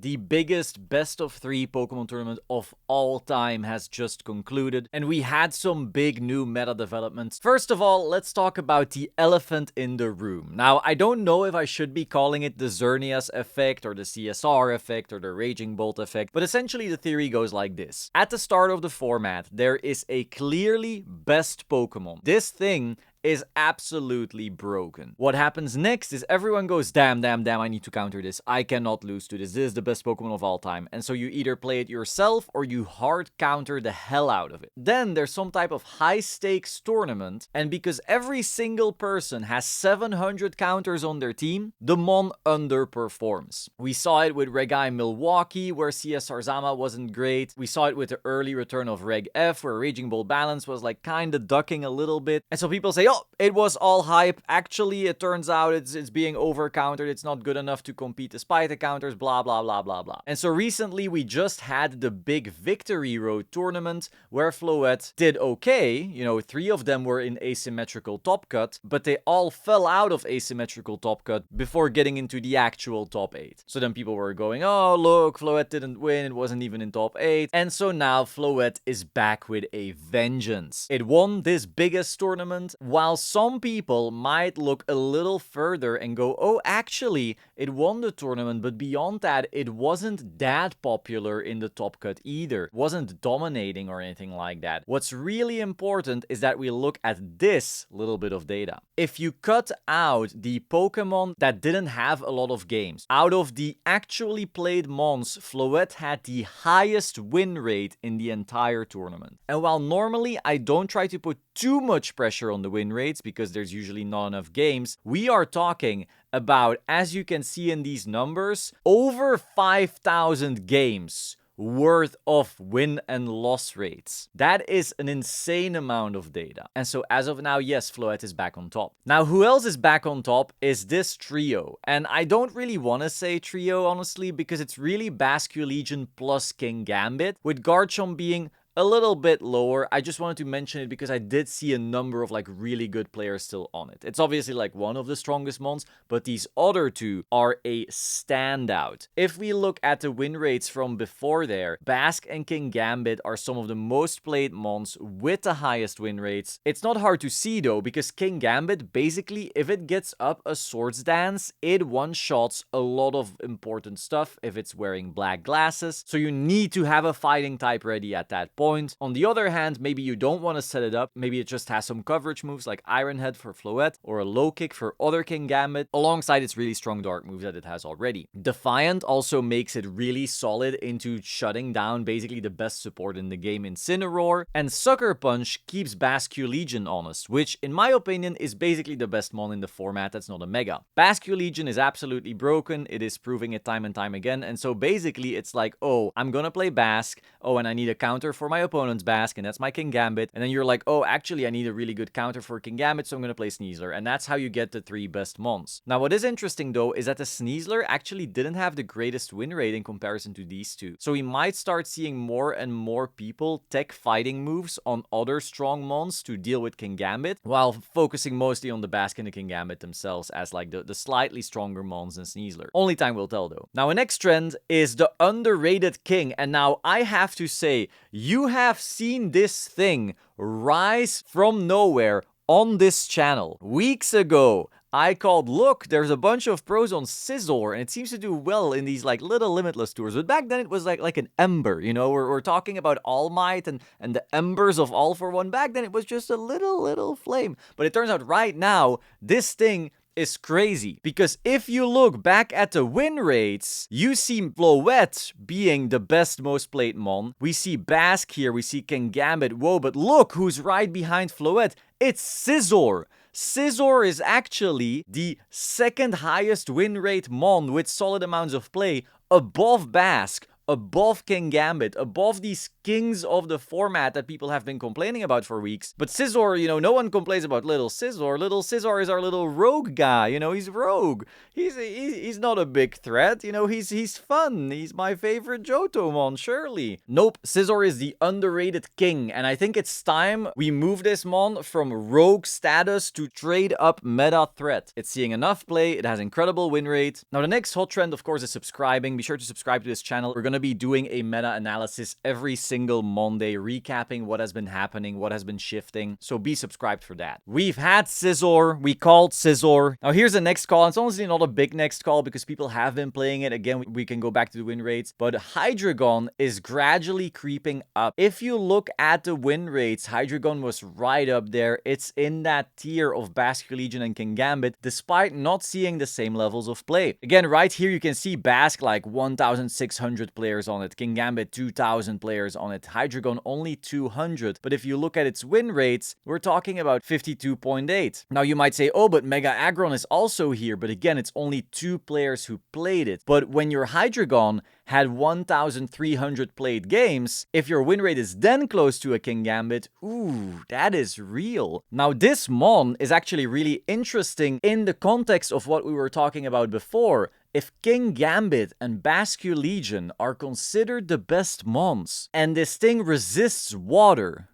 The biggest best of 3 Pokemon tournament of all time has just concluded, and we had some big new meta developments. First of all, let's talk about the elephant in the room. Now, I don't know if I should be calling it the Xerneas effect or the CSR effect or the Raging Bolt effect, but essentially the theory goes like this. At the start of the format, there is a clearly best Pokemon. This thing is absolutely broken. What happens next is everyone goes, damn, I need to counter this. I cannot lose to this. This is the best Pokemon of all time. And so you either play it yourself or you hard counter the hell out of it. Then there's some type of high stakes tournament, and because every single person has 700 counters on their team, the Mon underperforms. We saw it with Regai Milwaukee, where CSR Zama wasn't great. We saw it with the early return of Reg F, where Raging Bull Balance was like kinda ducking a little bit. And so people say, oh, it was all hype. Actually, it turns out it's being over-countered. It's not good enough to compete despite the counters, blah, blah, blah, blah, blah. And so recently, we just had the big Victory Road tournament where Floette did okay. You know, 3 of them were in asymmetrical top cut, but they all fell out of asymmetrical top cut before getting into the actual top 8. So then people were going, oh, look, Floette didn't win. It wasn't even in top 8. And so now Floette is back with a vengeance. It won this biggest tournament, while some people might look a little further and go, oh, actually, it won the tournament, but beyond that, it wasn't that popular in the top cut either. It wasn't dominating or anything like that. What's really important is that we look at this little bit of data. If you cut out the Pokemon that didn't have a lot of games, out of the actually played Mons, Floette had the highest win rate in the entire tournament. And while normally I don't try to put too much pressure on the win rates because there's usually not enough games, we are talking about, as you can see in these numbers, over 5,000 games worth of win and loss rates. That is an insane amount of data. And so as of now, yes, Floette is back on top. Now, who else is back on top is this trio. And I don't really want to say trio, honestly, because it's really Basculegion plus King Gambit, with Garchomp being a little bit lower. I just wanted to mention it because I did see a number of like really good players still on it. It's obviously like one of the strongest mons, but these other two are a standout. If we look at the win rates from before there, Basque and King Gambit are some of the most played mons with the highest win rates. It's not hard to see though, because King Gambit, basically, if it gets up a Swords Dance, it one-shots a lot of important stuff if it's wearing black glasses. So you need to have a fighting type ready at that point. On the other hand, maybe you don't want to set it up. Maybe it just has some coverage moves like Iron Head for Floette or a low kick for other King Gambit, alongside its really strong dark moves that it has already. Defiant also makes it really solid into shutting down basically the best support in the game, Incineroar. And Sucker Punch keeps Basculegion honest, which in my opinion is basically the best mon in the format that's not a mega. Basculegion is absolutely broken. It is proving it time and time again. And so basically it's like, oh, I'm gonna play Basque. Oh, and I need a counter for my opponent's Basque, and that's my King Gambit. And then you're like, oh, actually, I need a really good counter for King Gambit, so I'm gonna play Sneasler. And that's how you get the 3 best mons. Now, what is interesting, though, is that the Sneasler actually didn't have the greatest win rate in comparison to these two. So we might start seeing more and more people tech fighting moves on other strong mons to deal with King Gambit, while focusing mostly on the Basque and the King Gambit themselves as like the slightly stronger mons than Sneasler. Only time will tell, though. Now, a next trend is the underrated King. And now I have to say, you have seen this thing rise from nowhere on this channel. Weeks ago, I called, look, there's a bunch of pros on Scizor, and it seems to do well in these like little limitless tours. But back then it was like an ember, you know, we're talking about All Might and the embers of All for One. Back then it was just a little flame. But it turns out right now, this thing is crazy, because if you look back at the win rates, you see Floette being the best most played mon. We see Basque here, we see King Gambit. Whoa, but look who's right behind Floette. It's Scizor. Scizor is actually the second highest win rate mon with solid amounts of play, above Basque, above Kingambit, above these kings of the format that people have been complaining about for weeks. But Scizor, no one complains about little Scizor. Little Scizor is our little rogue guy, he's rogue. He's not a big threat, he's fun. He's my favorite Johtomon, surely. Nope, Scizor is the underrated king, and I think it's time we move this mon from rogue status to trade up meta threat. It's seeing enough play, it has incredible win rate. Now the next hot trend, of course, is subscribing. Be sure to subscribe to this channel. We're gonna be doing a meta analysis every single Monday, recapping what has been happening, what has been shifting, so be subscribed for that. We've had Scizor, we called Scizor. Now here's the next call. It's honestly not a big next call because people have been playing it. Again, we can go back to the win rates, but Hydreigon is gradually creeping up. If you look at the win rates, Hydreigon was right up there. It's in that tier of Basque Legion and Kingambit, despite not seeing the same levels of play. Again, right here you can see Basque like 1,600 players on it, Kingambit 2,000 players on it, Hydreigon only 200. But if you look at its win rates, we're talking about 52.8. Now you might say, oh, but Mega Aggron is also here, but again, it's only 2 players who played it. But when your Hydreigon had 1,300 played games, if your win rate is then close to a Kingambit, ooh, that is real. Now this mon is actually really interesting in the context of what we were talking about before. If Kingambit and Basque Legion are considered the best mons, and this thing resists water,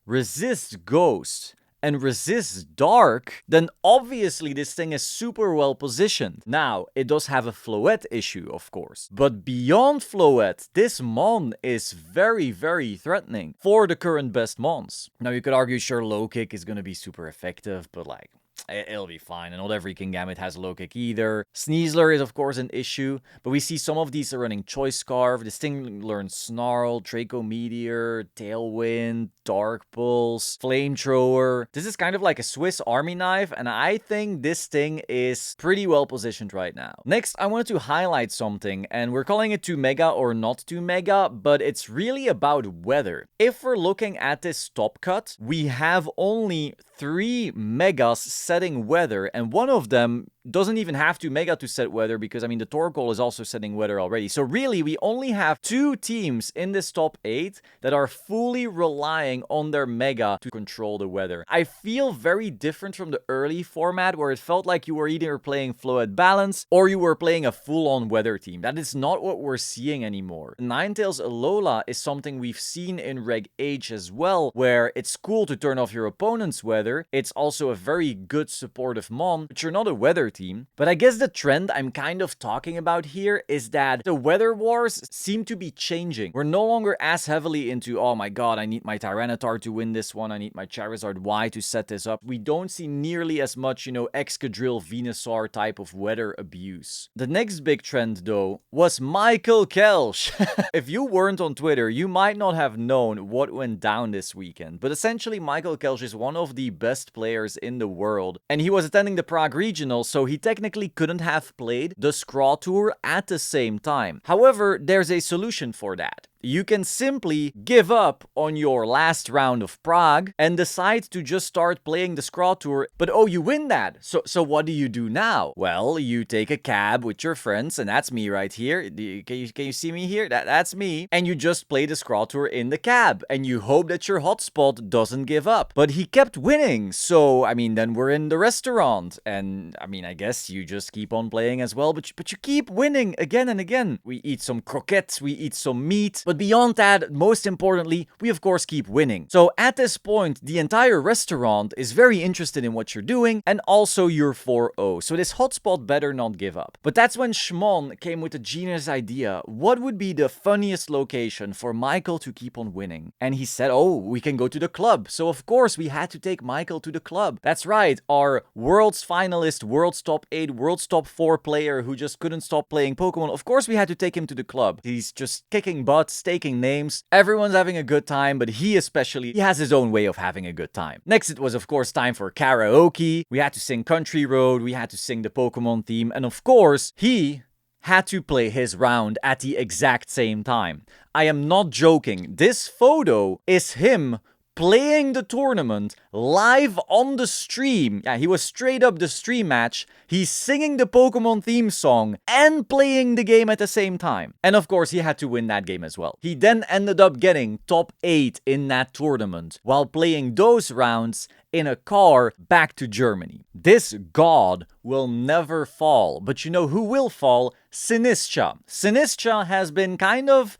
resists ghost, and resists dark, then obviously this thing is super well positioned. Now, it does have a Floette issue, of course. But beyond Floette, this mon is very, very threatening for the current best mons. Now, you could argue, sure, low kick is gonna be super effective, but like, it'll be fine, and not every Kingambit has low kick either. Sneasler is of course an issue, but we see some of these are running Choice Scarf. This thing learns Snarl, Draco Meteor, Tailwind, Dark Pulse, Flamethrower. This is kind of like a Swiss Army knife, and I think this thing is pretty well positioned right now. Next, I wanted to highlight something, and we're calling it 2 Mega or not 2 Mega, but it's really about weather. If we're looking at this top cut, we have only 3 Megas setting weather, and one of them doesn't even have to Mega to set weather because, I mean, the Torkoal is also setting weather already. So really, we only have 2 teams in this top 8 that are fully relying on their Mega to control the weather. I feel very different from the early format where it felt like you were either playing Floette Balance or you were playing a full-on weather team. That is not what we're seeing anymore. Ninetales Alola is something we've seen in Reg H as well, where it's cool to turn off your opponent's weather. It's also a very good supportive mon, but you're not a weather team. But I guess the trend I'm kind of talking about here is that the weather wars seem to be changing. We're no longer as heavily into, oh my god, I need my Tyranitar to win this one, I need my Charizard Y to set this up. We don't see nearly as much, Excadrill, Venusaur type of weather abuse. The next big trend, though, was Michael Kelch. If you weren't on Twitter, you might not have known what went down this weekend, but essentially Michael Kelch is one of the best players in the world, and he was attending the Prague Regional, so he technically couldn't have played the Scraw Tour at the same time. However, there's a solution for that. You can simply give up on your last round of Prague and decide to just start playing the Scraw Tour, but oh, you win that. So what do you do now? Well, you take a cab with your friends, and that's me right here. Can you see me here? That's me. And you just play the Scraw Tour in the cab, and you hope that your hotspot doesn't give up. But he kept winning, so, I mean, then we're in the restaurant, and, I mean, I guess you just keep on playing as well, but you keep winning again and again. We eat some croquettes, we eat some meat, but beyond that, most importantly, we of course keep winning. So at this point, the entire restaurant is very interested in what you're doing, and also you're 4-0. So this hotspot better not give up. But that's when Shmon came with a genius idea. What would be the funniest location for Michael to keep on winning? And he said, oh, we can go to the club. So of course we had to take Michael to the club. That's right, our world's finalist, world's top 8, world's top 4 player who just couldn't stop playing Pokemon. Of course we had to take him to the club. He's just kicking butt, staking names. Everyone's having a good time, but he has his own way of having a good time. Next, it was of course time for karaoke. We had to sing Country Road, we had to sing the Pokemon theme, and of course, he had to play his round at the exact same time. I am not joking. This photo is him playing the tournament live on the stream. Yeah, he was straight up the stream match. He's singing the Pokemon theme song and playing the game at the same time. And of course, he had to win that game as well. He then ended up getting top 8 in that tournament while playing those rounds in a car back to Germany. This god will never fall. But you know who will fall? Sinistcha. Sinistcha has been kind of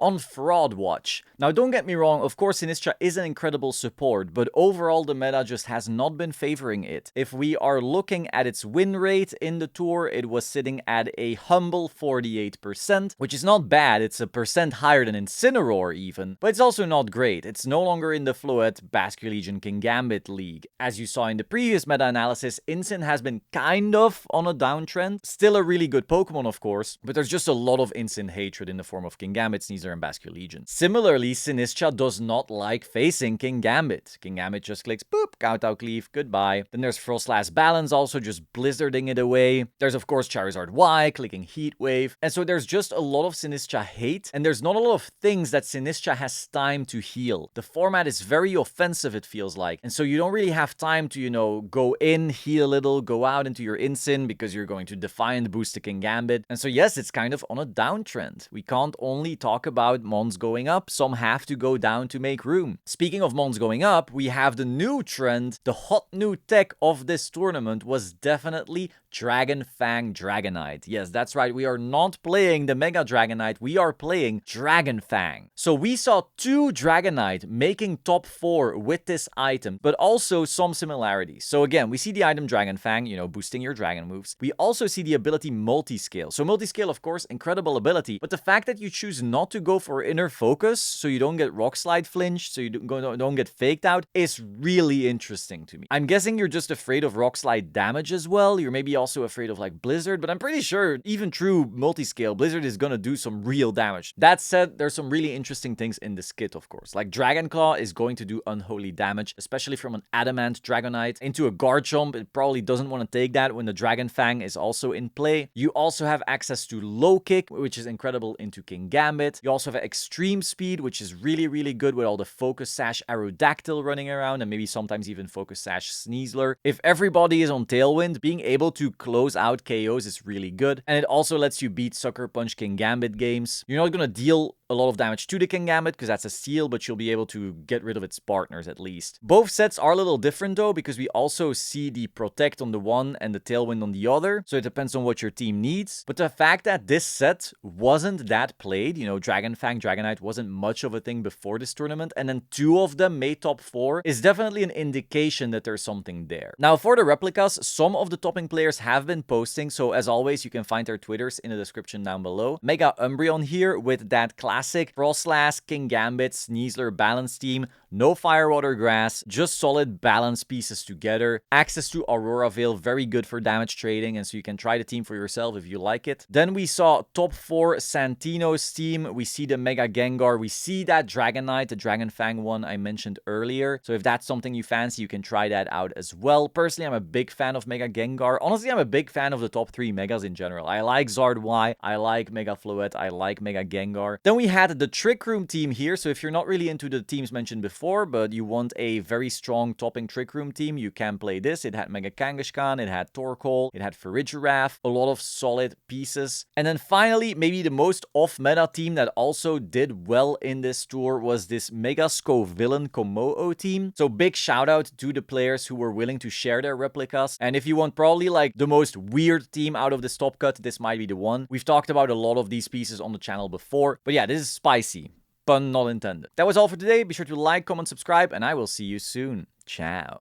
on fraud watch. Now, don't get me wrong, of course Sinistcha is an incredible support, but overall the meta just has not been favoring it. If we are looking at its win rate in the tour, it was sitting at a humble 48%, which is not bad. It's a percent higher than Incineroar even, but it's also not great. It's no longer in the Floette, Basculegion, Kingambit league. As you saw in the previous meta-analysis, Incin has been kind of on a downtrend. Still a really good Pokemon, of course, but there's just a lot of Incin hatred in the form of Kingambit, Scizor, and Basculegion. Similarly, Sinistcha does not like facing Kingambit. Kingambit just clicks, boop, Kowtow Cleave, goodbye. Then there's Froslass Balance also just blizzarding it away. There's of course Charizard Y clicking Heat Wave. And so there's just a lot of Sinistcha hate, and there's not a lot of things that Sinistcha has time to heal. The format is very offensive, it feels like, and so you don't really have time to, you know, go in, heal a little, go out into your Incin because you're going to Defiant boost the Kingambit. And so yes, it's kind of on a downtrend. We can't only talk about Mons going up, some have to go down to make room. Speaking of Mons going up, we have the new trend. The hot new tech of this tournament was definitely Dragon Fang Dragonite. Yes, that's right, we are not playing the Mega Dragonite, we are playing Dragon Fang. So we saw 2 Dragonite making top 4 with this item, but also some similarities. So again, we see the item Dragon Fang, you know, boosting your dragon moves. We also see the ability Multiscale. So Multiscale, of course, incredible ability, but the fact that you choose not to go for Inner Focus, so you don't get Rock Slide flinched, so you don't get faked out, is really interesting to me. I'm guessing you're just afraid of Rock Slide damage as well. You're maybe also afraid of like Blizzard, but I'm pretty sure even through Multiscale, Blizzard is gonna do some real damage. That said, there's some really interesting things in this kit, of course. Like Dragon Claw is going to do unholy damage, especially from an Adamant Dragonite into a Garchomp. It probably doesn't want to take that when the Dragon Fang is also in play. You also have access to Low Kick, which is incredible into Kingambit. You also have Extreme Speed, which is really, really good with all the Focus Sash Aerodactyl running around, and maybe sometimes even Focus Sash Sneasler. If everybody is on Tailwind, being able to close out KOs is really good, and it also lets you beat Sucker Punch Kingambit games. You're not gonna deal a lot of damage to the Kingambit because that's a seal, but you'll be able to get rid of its partners at least. Both sets are a little different though, because we also see the Protect on the one and the Tailwind on the other, so it depends on what your team needs. But the fact that this set wasn't that played, you know, Dragon Fang Dragonite wasn't much of a thing before this tournament, and then 2 of them made top 4 is definitely an indication that there's something there. Now for the replicas, some of the topping players have been posting, so as always you can find their Twitters in the description down below. Mega Umbreon here with that classic Froslass, Kingambit, Sneasler balance team. No Fire, Water, Grass, just solid balance pieces together. Access to Aurora Veil, very good for damage trading, and so you can try the team for yourself if you like it. Then we saw top 4 Santino's team. We see the Mega Gengar. We see that Dragonite, the Dragon Fang one I mentioned earlier. So if that's something you fancy, you can try that out as well. Personally, I'm a big fan of Mega Gengar. Honestly, I'm a big fan of the top 3 Megas in general. I like Zard Y, I like Mega Floette, I like Mega Gengar. Then we had the Trick Room team here. So if you're not really into the teams mentioned before, but you want a very strong topping Trick Room team, you can play this. It had Mega Kangaskhan, it had Torkoal, it had Farigiraf, a lot of solid pieces. And then finally, maybe the most off-meta team that also did well in this tour was this Mega Scovillain Kommo-o team. So big shout out to the players who were willing to share their replicas. And if you want probably like the most weird team out of this top cut, this might be the one. We've talked about a lot of these pieces on the channel before, but yeah, this is spicy. Pun not intended. That was all for today. Be sure to like, comment, subscribe, and I will see you soon. Ciao.